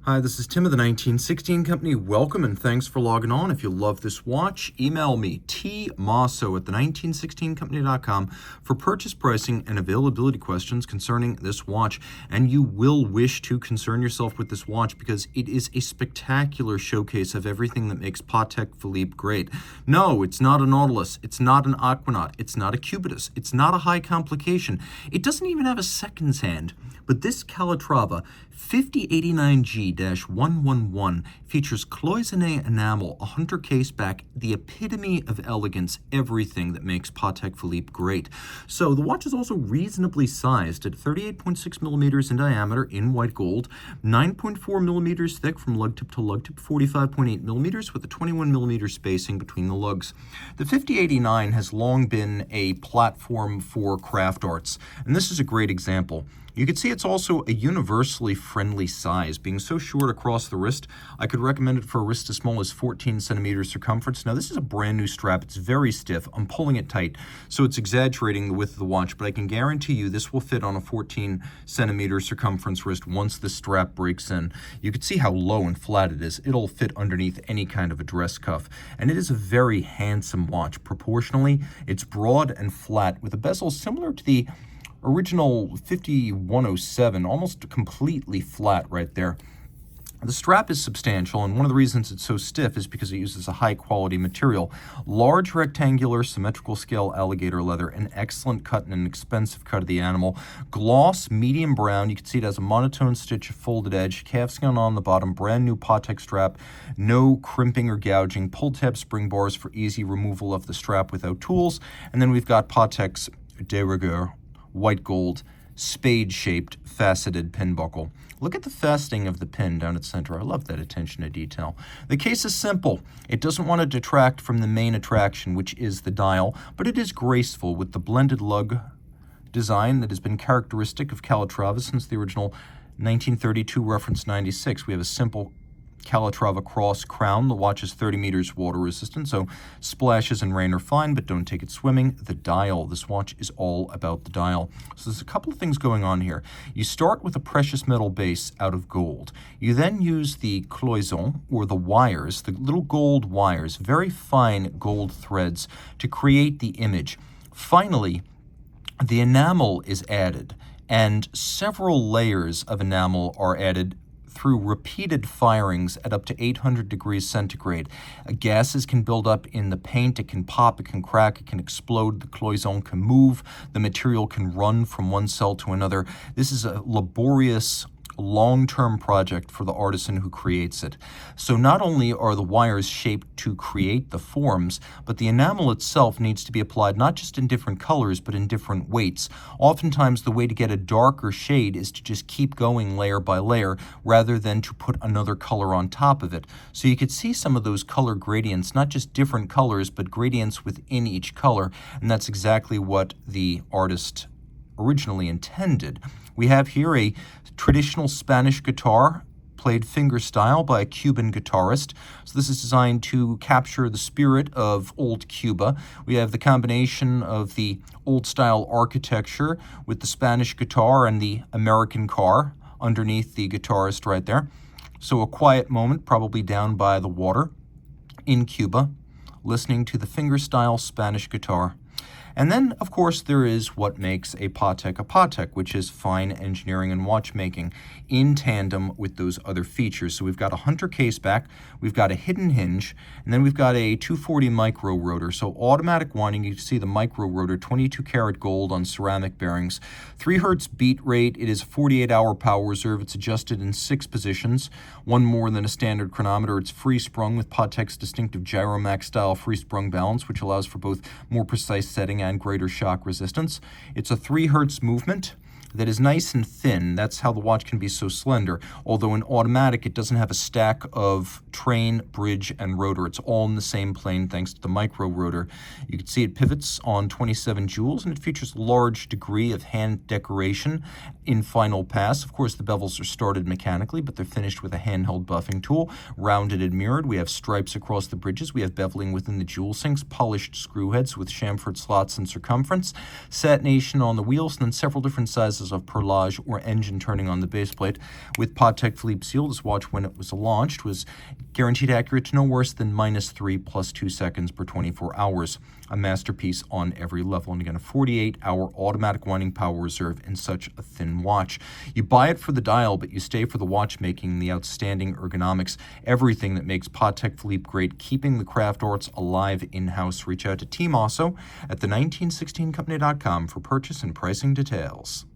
Hi, this is Tim of the 1916 Company. Welcome and thanks for logging on. If you love this watch, email me, tmosso at the1916company.com for purchase pricing and availability questions concerning this watch. And you will wish to concern yourself with this watch because it is a spectacular showcase of everything that makes Patek Philippe great. No, it's not a Nautilus. It's not an Aquanaut. It's not a Cubitus. It's not a high complication. It doesn't even have a seconds hand. But this Calatrava 5089G-111 features Cloisonne Enamel, a hunter case back, the epitome of elegance, everything that makes Patek Philippe great. So the watch is also reasonably sized at 38.6 millimeters in diameter in white gold, 9.4 millimeters thick from lug tip to lug tip, 45.8 millimeters with a 21 millimeter spacing between the lugs. The 5089 has long been a platform for craft arts, and this is a great example. You can see it's also a universally friendly size. Being so short across the wrist, I could recommend it for a wrist as small as 14 centimeters circumference. Now, this is a brand new strap. It's very stiff. I'm pulling it tight, so it's exaggerating the width of the watch, but I can guarantee you this will fit on a 14 centimeter circumference wrist once the strap breaks in. You can see how low and flat it is. It'll fit underneath any kind of a dress cuff, and it is a very handsome watch. Proportionally, it's broad and flat with a bezel similar to the original 5107, almost completely flat right there. The strap is substantial, and one of the reasons it's so stiff is because it uses a high-quality material. Large rectangular symmetrical scale alligator leather, an excellent cut and an expensive cut of the animal. Gloss, medium brown. You can see it has a monotone stitch, a folded edge, calfskin on the bottom, brand new Patek strap, no crimping or gouging, pull-tab spring bars for easy removal of the strap without tools. And then we've got Patek's de rigueur, white gold, spade-shaped, faceted pin buckle. Look at the fastening of the pin down its center. I love that attention to detail. The case is simple. It doesn't want to detract from the main attraction, which is the dial, but it is graceful with the blended lug design that has been characteristic of Calatrava since the original 1932 reference 96. We have a simple Calatrava cross crown. The watch is 30 meters water resistant, so splashes in rain are fine, but don't take it swimming. The dial. This watch is all about the dial. So there's a couple of things going on here. You start with a precious metal base out of gold. You then use the cloisonne, or the wires, the little gold wires, very fine gold threads, to create the image. Finally, the enamel is added, and several layers of enamel are added through repeated firings at up to 800 degrees centigrade. Gases can build up in the paint, it can pop, it can crack, it can explode, the cloisonne can move, the material can run from one cell to another. This is a laborious, long-term project for the artisan who creates it. So not only are the wires shaped to create the forms, but the enamel itself needs to be applied not just in different colors, but in different weights. Oftentimes, the way to get a darker shade is to just keep going layer by layer, rather than to put another color on top of it. So you could see some of those color gradients, not just different colors, but gradients within each color, and that's exactly what the artist originally intended. We have here a traditional Spanish guitar played finger style by a Cuban guitarist. So this is designed to capture the spirit of old Cuba. We have the combination of the old style architecture with the Spanish guitar and the American car underneath the guitarist right there. So a quiet moment, probably down by the water in Cuba, listening to the finger style Spanish guitar. And then, of course, there is what makes a Patek, which is fine engineering and watchmaking in tandem with those other features. So we've got a hunter case back, we've got a hidden hinge, and then we've got a 240 micro rotor. So automatic winding, you can see the micro rotor, 22 karat gold on ceramic bearings, 3 hertz beat rate. It is a 48-hour power reserve. It's adjusted in 6 positions, one more than a standard chronometer. It's free sprung with Patek's distinctive Gyromax style free sprung balance, which allows for both more precise setting and greater shock resistance. It's a 3 hertz movement that is nice and thin. That's how the watch can be so slender. Although in automatic, it doesn't have a stack of train, bridge, and rotor. It's all in the same plane thanks to the micro rotor. You can see it pivots on 27 jewels, and it features a large degree of hand decoration in final pass. Of course, the bevels are started mechanically, but they're finished with a handheld buffing tool, rounded and mirrored. We have stripes across the bridges. We have beveling within the jewel sinks, polished screw heads with chamfered slots in circumference, satination on the wheels, and then several different sizes chances of perlage or engine turning on the base plate. With Patek Philippe seal, this watch, when it was launched, was guaranteed accurate to no worse than -3 + 2 seconds per 24 hours. A masterpiece on every level. And again, a 48-hour automatic winding power reserve in such a thin watch. You buy it for the dial, but you stay for the watchmaking, the outstanding ergonomics, everything that makes Patek Philippe great, keeping the craft arts alive in-house. Reach out to Team Mosso at the 1916company.com for purchase and pricing details.